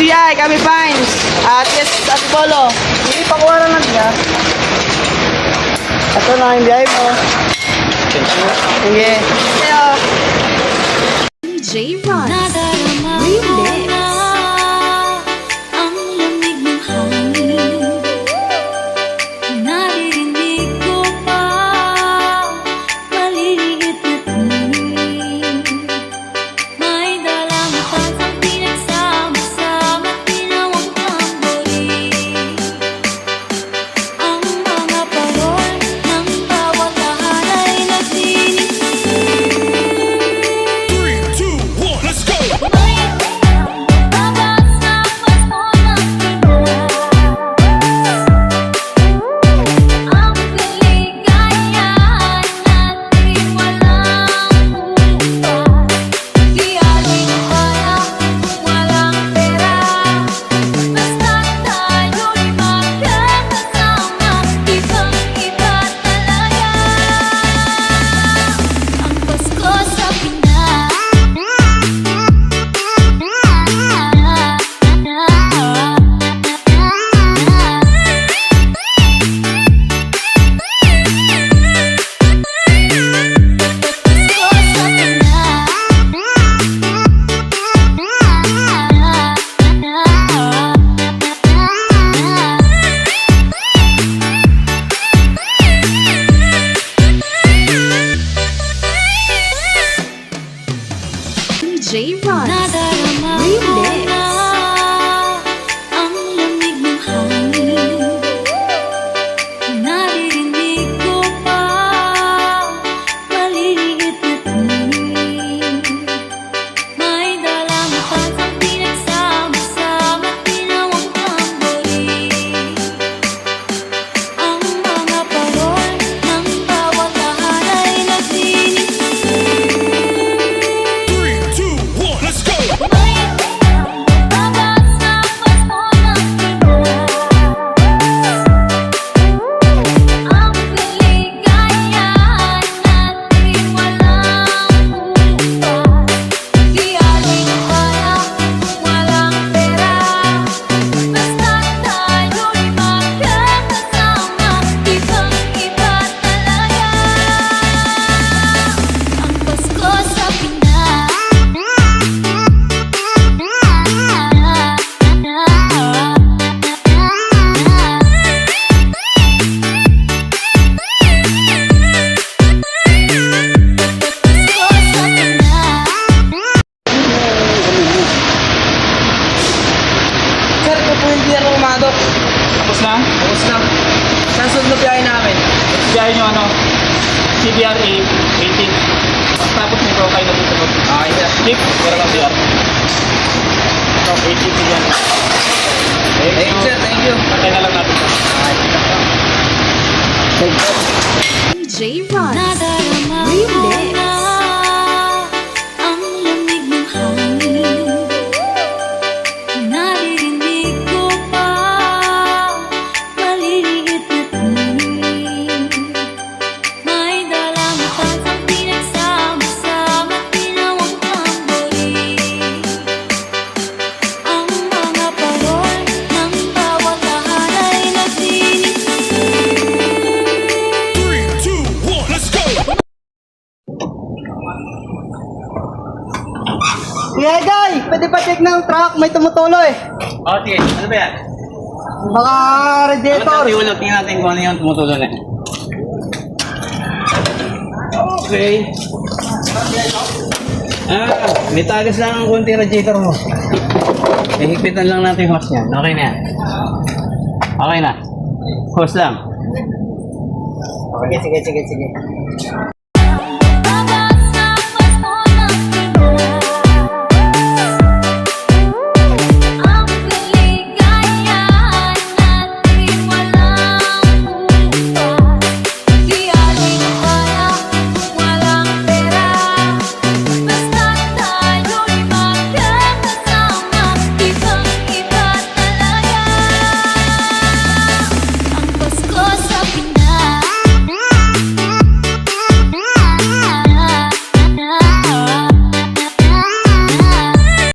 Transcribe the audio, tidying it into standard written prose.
SBI, kami Pines. At yes, at Bolo. Hindi pakuha na lang niya. Ito na, hindi ay mo. Sige. Sige. DJ Ron Remix. Ang lamig ng hangin, naririnig ko pa maliliit na tuwing may dalang matang pinagsama-sama tinawang tamborin. Ang mga parol ng bawat lahat ay nagdinig. DJ Ron Remix. Ang lamig ng hangin, naririnig ko pa maliliit na tuwing may dalang matang pinagsama-sama tinawang tamborin. Ang mga parol ng bawat lahat ay nagdinig. Sir, ito po yung dinero umadok. Tapos na? Tapos na. Saan sunod na biyahe namin? Biyahe nyo ano? CBRA 18. Tapos nito kayo na dito. Okay, sir. Click, para lang BR. So, 18 yan. Thank you, sir. Thank you. Patay na lang natin. DJ Ron Nadarama Remix. na ang lamig ng hangin, naririnig ko pa maliliit na tuwing may dalang matang pinagsama-sama tinawang tamborin. Ang mga parol ng bawat lahat ay nagdinig. Kuya Guy, pwede pa check ng truck, may tumutuloy. Okay, ano ba yan? Baka radiator. Tingnan natin kung ano yung tumutulo na. Okay. May tagas lang ang konti radiator mo. Hihigpitan lang natin yung hose niyan. Okay na yan. Okay na. Hose lang. Sige.